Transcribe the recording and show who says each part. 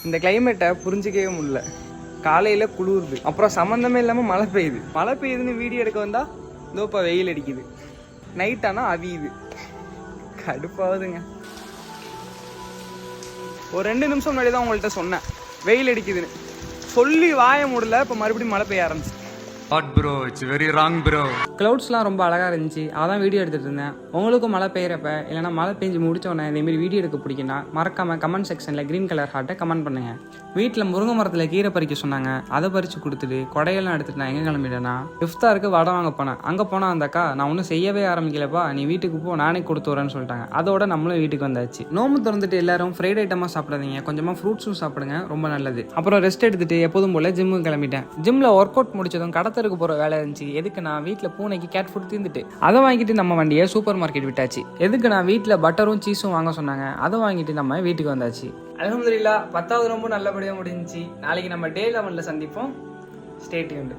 Speaker 1: இந்த கிளைமேட்டை புரிஞ்சிக்கவே முடியல. காலையில் குளிருது, அப்புறம் சம்மந்தமே இல்லாமல் மழை பெய்யுதுன்னு வீடியோ எடுக்க வந்தால் இதோப்பா வெயில் அடிக்குது, நைட் ஆனால் அவியுது, கடுப்பாகுதுங்க. ஒரு 2 நிமிஷம் முன்னாடி தான் உங்கள்கிட்ட சொன்னேன் வெயில் அடிக்குதுன்னு, சொல்லி வாய முடியல. இப்போ மறுபடியும் மழை பெய்ய ஆரம்பிச்சு.
Speaker 2: What bro, it's very wrong bro.
Speaker 1: க்ளவுட்ஸ்லாம் ரொம்ப அழகாக இருந்துச்சு, அதான் வீடியோ எடுத்துகிட்டு இருந்தேன். உங்களுக்கும் மழை பெய்யறப்ப இல்லைனா மழை பெஞ்சு முடிச்சோடனே இதேமாரி வீடியோ எடுக்க பிடிக்குன்னா மறக்காமல் கமெண்ட் செக்ஷனில் க்ரீன் கலர் ஹார்ட்டை கமெண்ட் பண்ணுங்கள். வீட்டில் முருங்கை மரத்தில் கீரை பறிக்க சொன்னாங்க, அதை பறித்து கொடுத்துட்டு கொடையெல்லாம் எடுத்துகிட்டு நான் எங்கே கிளம்பிட்டேன்னா இஃப்தாருக்கு வடை வாங்க போனேன். அங்கே போனால் அந்த அக்கா, நான் ஒன்றும் செய்யவே ஆரம்பிக்கலப்பா, நீ வீட்டுக்கு போ, நானே கொடுத்து வரேன்னு சொல்லிட்டாங்க. அதோட நம்மளும் வீட்டுக்கு வந்தாச்சு. நோம்பு திறந்துட்டு எல்லாரும் ஃப்ரைட் ஐட்டமாக சாப்பிடாதீங்க, கொஞ்சமாக ஃப்ரூட்ஸும் சாப்பிடுங்க, ரொம்ப நல்லது. அப்புறம் ரெஸ்ட் எடுத்துட்டு எப்போதும் போல் ஜிம்முக்கு கிளம்பிட்டேன். ஜிம்மில் ஒர்க் அவுட் முடிச்சதும் கடத்தருக்கு போகிற வேலை இருந்துச்சு. எதுக்கு நான் வீட்டில் பூனைக்கு கேட் ஃபுட் தீர்ந்துட்டு அதை வாங்கிட்டு நம்ம வண்டியை சூப்பர் மார்க்கெட் விட்டாச்சு. எதுக்கு நான் வீட்டில் பட்டரும் சீஸும் வாங்க சொன்னாங்க, அதை வாங்கிட்டு நம்ம வீட்டுக்கு வந்தாச்சு. அல்ஹம்துலில்லாஹ் 10வது ரொம்ப நல்லபடியாக முடிஞ்சிச்சு. நாளைக்கு நம்ம டே 11ல் சந்திப்போம். Stay tuned.